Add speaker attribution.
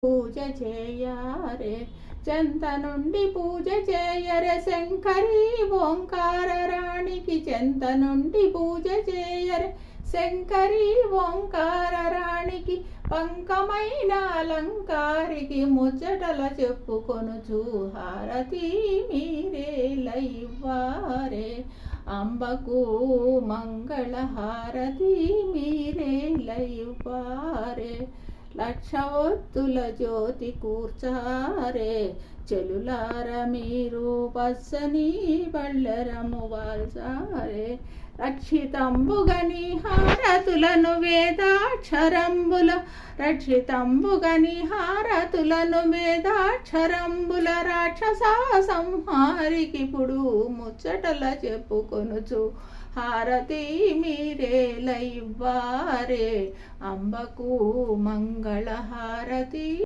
Speaker 1: పూజ చేయరే చెంత నుండి పూజ చేయరే శంకరి ఓంకార రాణికి చెంత నుండి పూజ చేయరే శంకరి ఓంకార రాణికి పంకమైన అలంకారికి ముచ్చటల చెప్పుకొనుచు హారతి మీరేలైవారే అంబకు మంగళ హారతి మీరేలైవారే లక్ష ఒత్తుల జ్యోతి కూర్చారే చెలులార మీరు పచ్చని బళ్ళరము వాల్చారే రక్షితంబుగని హారతులను వేదాక్షరంబుల రక్షితంబుగని హారతులను వేదాక్షరంబుల రాక్షస సంహారికిప్పుడు ముచ్చటల చెప్పుకొనుచు హారతి మీరేలైవారే అంబకు మంగళ హారతి